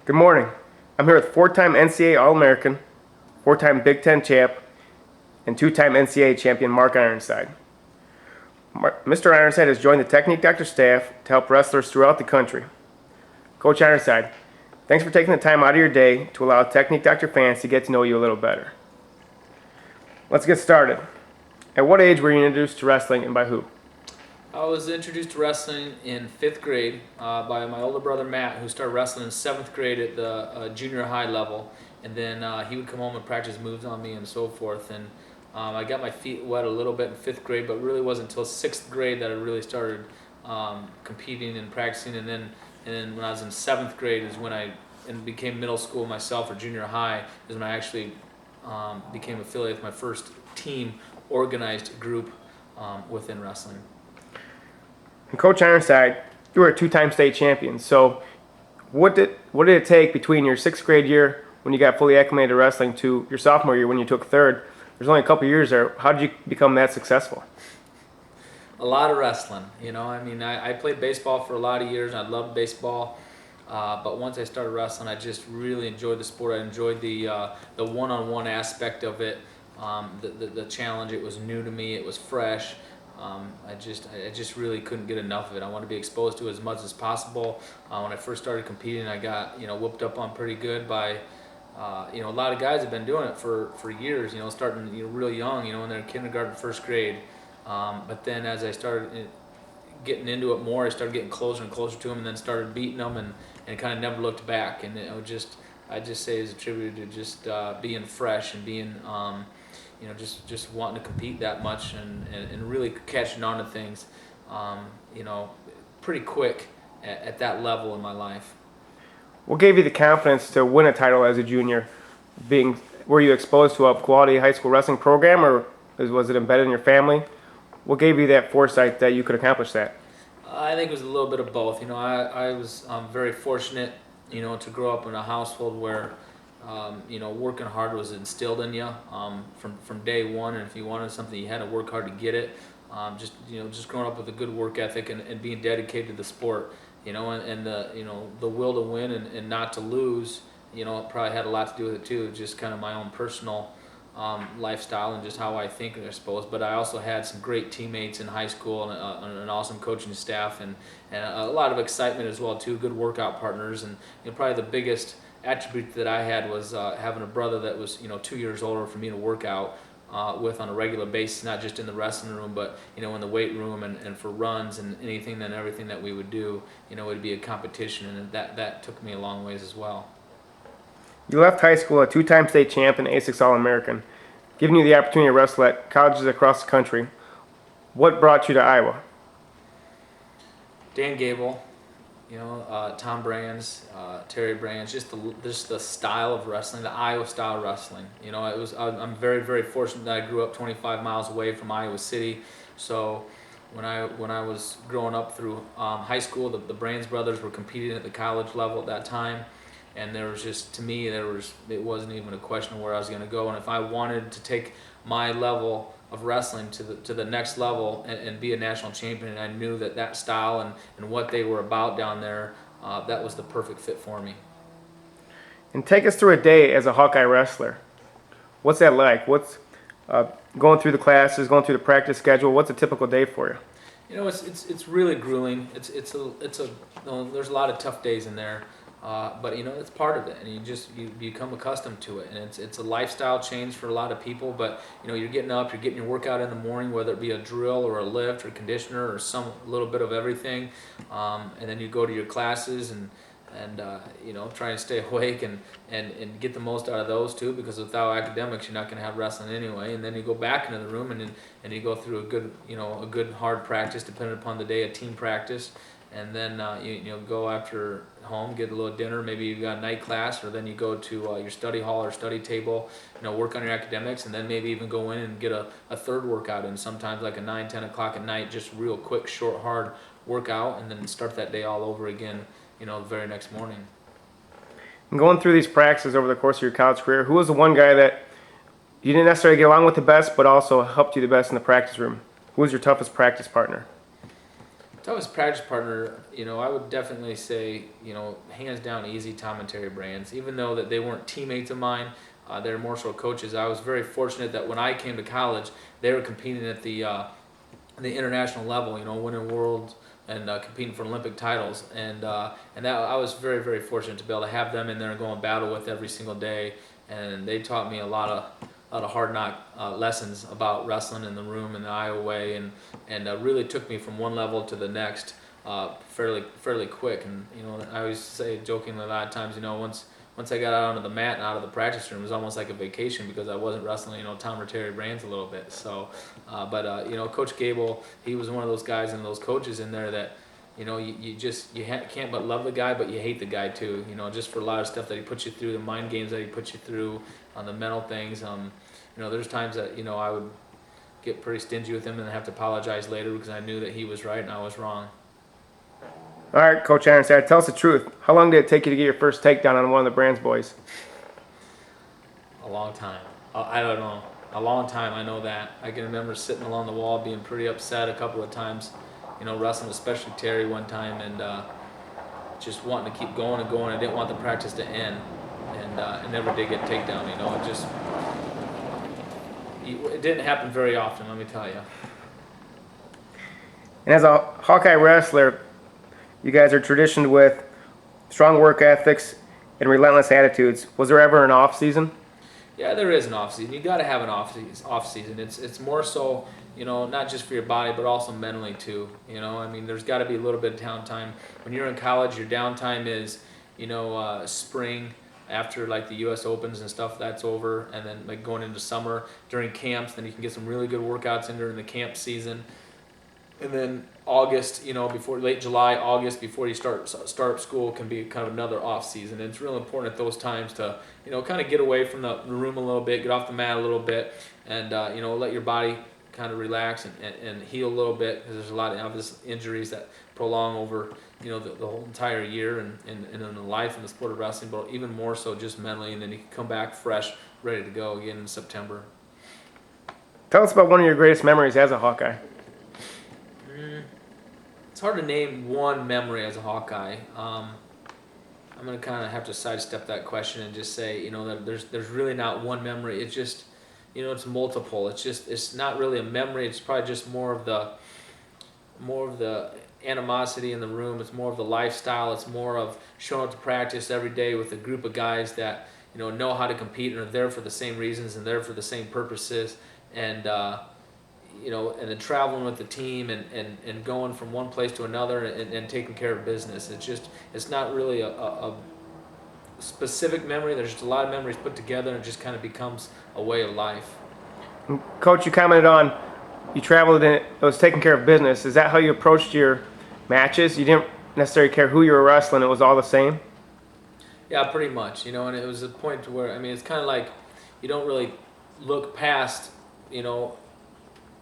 Good morning. I'm here with four-time NCAA All American, four-time Big Ten champ, and two-time NCAA champion Mark Ironside. Mr. Ironside has joined the TechniqueDoctor staff to help wrestlers throughout the country. Coach Ironside, thanks for taking the time out of your day to allow TechniqueDoctor fans to get to know you a little better. Let's get started. At what age were you introduced to wrestling and by who? I was introduced to wrestling in 5th grade by my older brother Matt, who started wrestling in 7th grade at the junior high level, and then he would come home and practice moves on me and so forth. And I got my feet wet a little bit in 5th grade, but really wasn't until 6th grade that I really started competing and practicing. And then when I was in 7th grade is when I became middle school myself, or junior high, is when I actually became affiliated with my first team organized group within wrestling. And Coach Ironside, you were a two-time state champion. So what did it take between your 6th grade year when you got fully acclimated to wrestling to your sophomore year when you took third? There's only a couple years there. How did you become that successful? A lot of wrestling. I played baseball for a lot of years, and I loved baseball. But once I started wrestling, I just really enjoyed the sport. I enjoyed the one-on-one aspect of it, the challenge. It was new to me. It was fresh. I just really couldn't get enough of it. I wanted to be exposed to it as much as possible. When I first started competing, I got whooped up on pretty good by a lot of guys have been doing it for years. Starting real young. When they're in kindergarten, 1st grade. But then as I started getting into it more, I started getting closer and closer to them, and then started beating them, and kind of never looked back. And I just say it's attributed to just being fresh and being just wanting to compete that much and really catching on to things, pretty quick at that level in my life. What gave you the confidence to win a title as a junior? Were you exposed to a quality high school wrestling program, or was it embedded in your family? What gave you that foresight that you could accomplish that? I think it was a little bit of both. I was very fortunate, to grow up in a household where working hard was instilled in you from day one, and if you wanted something, you had to work hard to get it. Just growing up with a good work ethic and being dedicated to the sport, and the will to win and not to lose, it probably had a lot to do with it too. Just kind of my own personal lifestyle and just how I think, I suppose. But I also had some great teammates in high school and an awesome coaching staff and a lot of excitement as well too. Good workout partners, and probably the biggest attribute that I had was having a brother that was 2 years older for me to work out with on a regular basis, not just in the wrestling room, but in the weight room and for runs and anything and everything that we would do. It would be a competition, and that took me a long ways as well. You left high school a two-time state champ and A6 All American, giving you the opportunity to wrestle at colleges across the country. What brought you to Iowa? Dan Gable, Tom Brands, Terry Brands, just the style of wrestling, the Iowa style wrestling. I'm very, very fortunate that I grew up 25 miles away from Iowa City. So when I was growing up through high school, the Brands brothers were competing at the college level at that time. And there was just, to me, it wasn't even a question of where I was going to go. And if I wanted to take my level of wrestling to the next level and be a national champion, and I knew that style and what they were about down there, that was the perfect fit for me. And take us through a day as a Hawkeye wrestler. What's that like? What's going through the classes, going through the practice schedule? What's a typical day for you? It's really grueling. There's a lot of tough days in there. But it's part of it, and you become accustomed to it, and it's a lifestyle change for a lot of people. But you're getting up, you're getting your workout in the morning, whether it be a drill or a lift or conditioner or some little bit of everything, and then you go to your classes and try and stay awake and get the most out of those too, because without academics you're not going to have wrestling anyway. And then you go back into the room and you go through a good hard practice, depending upon the day, a team practice. And then you go after home, get a little dinner, maybe you've got a night class, or then you go to your study hall or study table, work on your academics, and then maybe even go in and get a third workout in, sometimes like a 9, 10 o'clock at night, just real quick, short, hard workout, and then start that day all over again, the very next morning. And going through these practices over the course of your college career, who was the one guy that you didn't necessarily get along with the best, but also helped you the best in the practice room? Who was your toughest practice partner? Toughest practice partner, I would definitely say, hands down easy, Tom and Terry Brands. Even though that they weren't teammates of mine, they're more so coaches. I was very fortunate that when I came to college, they were competing at the international level, winning world and competing for Olympic titles, and that I was very, very fortunate to be able to have them in there and go and battle with every single day, and they taught me a lot of hard knock lessons about wrestling in the room in the Iowa way, and really took me from one level to the next fairly quick. And I always say jokingly a lot of times, once I got out onto the mat and out of the practice room, it was almost like a vacation because I wasn't wrestling, Tom or Terry Brands a little bit. So, Coach Gable, he was one of those guys and those coaches in there that, can't but love the guy, but you hate the guy too. Just for a lot of stuff that he puts you through, the mind games that he puts you through, on the mental things. There's times that I would get pretty stingy with him and have to apologize later because I knew that he was right and I was wrong. All right, Coach Ironside, tell us the truth. How long did it take you to get your first takedown on one of the Brands boys? A long time. I don't know. A long time, I know that. I can remember sitting along the wall being pretty upset a couple of times, wrestling, especially Terry one time, and just wanting to keep going and going. I didn't want the practice to end, and I never did get takedown, it didn't happen very often, let me tell you. And as a Hawkeye wrestler, you guys are traditioned with strong work ethics and relentless attitudes. Was there ever an off season? Yeah, there is an off season. You got to have an off season. It's more so, not just for your body, but also mentally too. There's got to be a little bit of downtime. When you're in college, your downtime is, spring after like the U.S. Opens and stuff. That's over, and then like going into summer during camps. Then you can get some really good workouts in during the camp season. And then August, before late July, August, before you start school, can be kind of another off season. And it's real important at those times to, kind of get away from the room a little bit, get off the mat a little bit, and let your body kind of relax and heal a little bit, because there's a lot of obvious injuries that prolong over the whole entire year and in the life and the sport of wrestling, but even more so just mentally. And then you can come back fresh, ready to go again in September. Tell us about one of your greatest memories as a Hawkeye. It's hard to name one memory as a Hawkeye. I'm going to kind of have to sidestep that question and just say, that there's really not one memory. It's just, it's multiple. It's not really a memory. It's probably just more of the animosity in the room. It's more of the lifestyle. It's more of showing up to practice every day with a group of guys that, know how to compete and are there for the same reasons and there for the same purposes. And, and then traveling with the team and going from one place to another and taking care of business. It's not really a specific memory. There's just a lot of memories put together, and it just kind of becomes a way of life. Coach, you commented on you traveled and it was taking care of business. Is that how you approached your matches? You didn't necessarily care who you were wrestling. It was all the same? Yeah, pretty much. And it was a point to where, it's kind of like you don't really look past,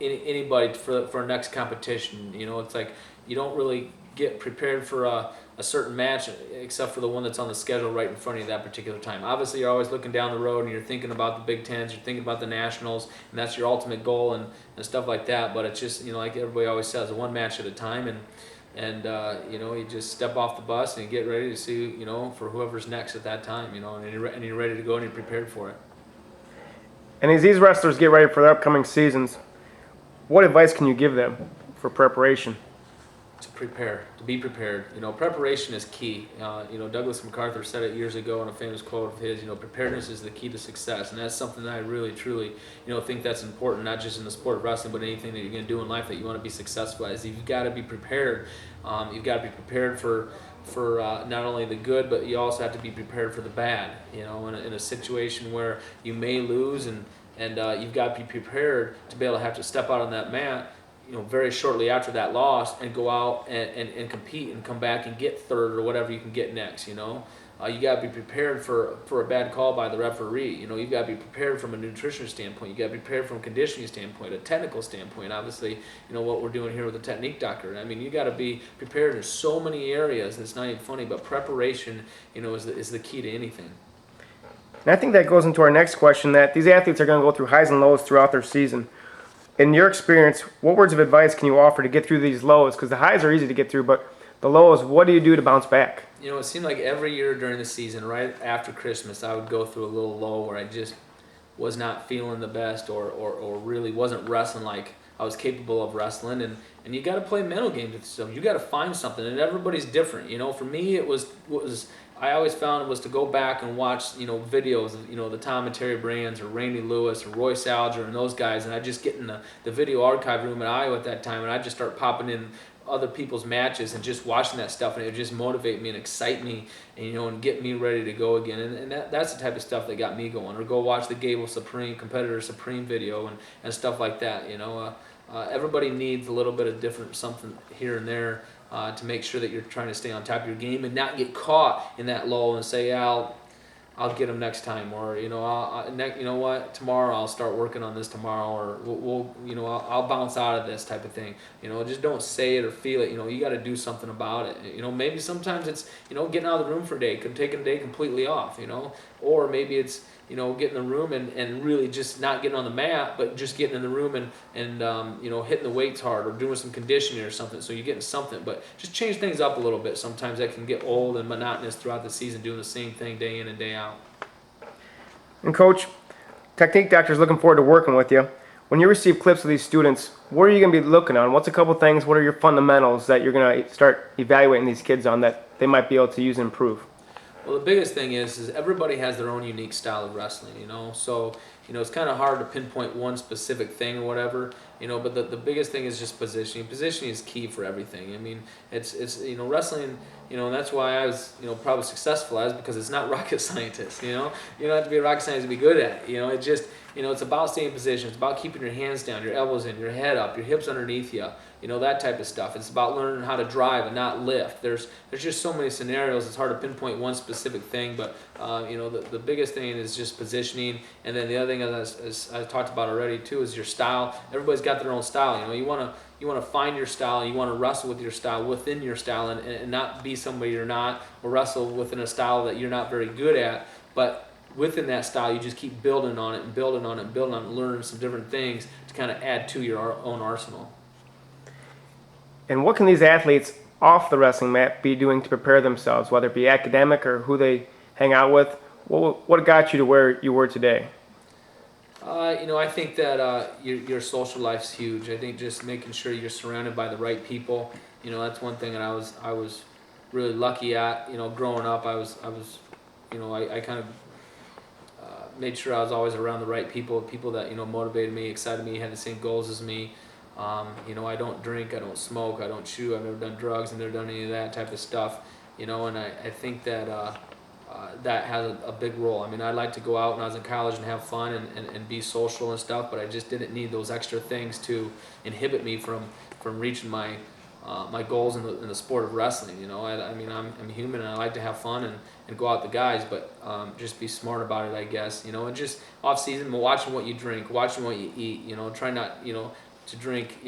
anybody for a next competition. It's like you don't really get prepared for a certain match except for the one that's on the schedule right in front of you that particular time. Obviously, you're always looking down the road and you're thinking about the Big Tens, you're thinking about the Nationals, and that's your ultimate goal and stuff like that. But it's just, like everybody always says, one match at a time, and you just step off the bus and you get ready to see, for whoever's next at that time, and you're ready to go and you're prepared for it. And as these wrestlers get ready for their upcoming seasons, what advice can you give them for preparation? To be prepared. Preparation is key. Douglas MacArthur said it years ago in a famous quote of his, preparedness is the key to success. And that's something that I really, truly, think that's important, not just in the sport of wrestling, but anything that you're going to do in life that you want to be successful at. You've got to be prepared. You've got to be prepared for not only the good, but you also have to be prepared for the bad. In a situation where you may lose, and you've got to be prepared to be able to have to step out on that mat, very shortly after that loss, and go out and compete and come back and get third or whatever you can get next. You got to be prepared for a bad call by the referee. You've got to be prepared from a nutrition standpoint. You got to be prepared from a conditioning standpoint, a technical standpoint. Obviously, what we're doing here with the TechniqueDoctor. You got to be prepared in so many areas. It's not even funny, but preparation, is the key to anything. And I think that goes into our next question, that these athletes are going to go through highs and lows throughout their season. in your experience, what words of advice can you offer to get through these lows? Because the highs are easy to get through, but the lows, what do you do to bounce back? It seemed like every year during the season, right after Christmas, I would go through a little low where I just was not feeling the best or really wasn't wrestling like I was capable of wrestling. And you got to play mental games with yourself. You got to find something, and everybody's different. For me, it was I always found it was to go back and watch videos of the Tom and Terry Brands or Randy Lewis or Royce Alger and those guys, and I just get in the video archive room at Iowa at that time, and I just start popping in other people's matches and just watching that stuff, and it would just motivate me and excite me and get me ready to go again. And that's the type of stuff that got me going. Or go watch the Gable Supreme Competitor Supreme video and stuff like that. Everybody needs a little bit of different something here and there to make sure that you're trying to stay on top of your game and not get caught in that lull and say, I'll get them next time, or what, tomorrow I'll start working on this tomorrow, or I'll bounce out of this type of thing. Just don't say it or feel it. You got to do something about it. Maybe sometimes it's getting out of the room for a day, taking a day completely off. Or maybe it's getting in the room and really just not getting on the mat, but just getting in the room and hitting the weights hard or doing some conditioning or something. So you're getting something, but just change things up a little bit. Sometimes that can get old and monotonous throughout the season, doing the same thing day in and day out. And Coach, Technique Doctor is looking forward to working with you. When you receive clips of these students, what are you going to be looking on? What's a couple things? What are your fundamentals that you're going to start evaluating these kids on that they might be able to use and improve? Well, the biggest thing is everybody has their own unique style of wrestling, So, it's kind of hard to pinpoint one specific thing or whatever, But the biggest thing is just positioning. Positioning is key for everything. I mean, it's wrestling, and that's why I was, probably successful as, because it's not rocket scientist, You don't have to be a rocket scientist to be good at it. It just, it's about staying in position. It's about keeping your hands down, your elbows in, your head up, your hips underneath you. That type of stuff. It's about learning how to drive and not lift. There's just so many scenarios. It's hard to pinpoint one specific thing, but the biggest thing is just positioning. And then the other thing, as I talked about already too, is your style. Everybody's got their own style. You want to find your style. And you want to wrestle with your style within your style, and not be somebody you're not, or wrestle within a style that you're not very good at. But within that style, you just keep building on it and building on it and building on it, and learning some different things to kind of add to your own arsenal. And what can these athletes off the wrestling mat be doing to prepare themselves, whether it be academic or who they hang out with? What got you to where you were today? I think that your social life's huge. I think just making sure you're surrounded by the right people. That's one thing that I was really lucky at. Growing up, I kind of made sure I was always around the right people that motivated me, excited me, had the same goals as me. I don't drink, I don't smoke, I don't chew, I've never done drugs, I've never done any of that type of stuff, and I think that that has a big role. I mean, I like to go out when I was in college and have fun and be social and stuff, but I just didn't need those extra things to inhibit me from reaching my goals in the sport of wrestling. I mean, I'm human and I like to have fun and go out with the guys, but just be smart about it, I guess, and just off season, watching what you drink, watching what you eat, try not, to drink,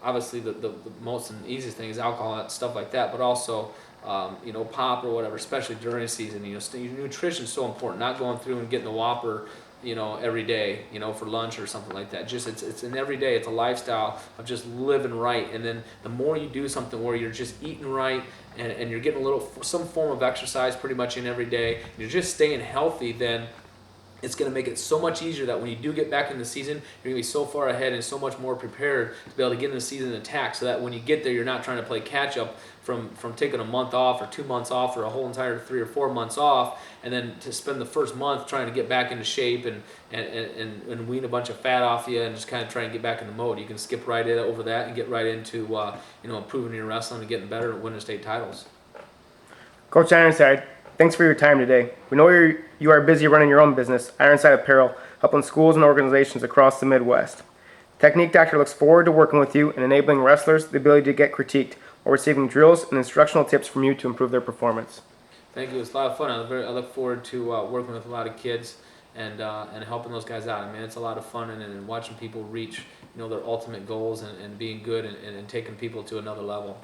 obviously the most and easiest thing is alcohol and stuff like that, but also, pop or whatever, especially during the season. Nutrition is so important, not going through and getting the Whopper, every day, for lunch or something like that. Just it's an everyday, it's a lifestyle of just living right. And then the more you do something where you're just eating right and you're getting some form of exercise pretty much in every day, you're just staying healthy, then it's going to make it so much easier that when you do get back in the season, you're going to be so far ahead and so much more prepared to be able to get in the season and attack, so that when you get there, you're not trying to play catch up from taking a month off or 2 months off or a whole entire 3 or 4 months off, and then to spend the first month trying to get back into shape and wean a bunch of fat off you and just kind of try and get back in the mode. You can skip right over that and get right into improving your wrestling and getting better and winning state titles. Coach Ironside, thanks for your time today. We know you are busy running your own business, Ironside Apparel, helping schools and organizations across the Midwest. Technique Doctor looks forward to working with you and enabling wrestlers the ability to get critiqued or receiving drills and instructional tips from you to improve their performance. Thank you. It's a lot of fun. I look forward to working with a lot of kids and helping those guys out. I mean, it's a lot of fun and watching people reach their ultimate goals and being good and taking people to another level.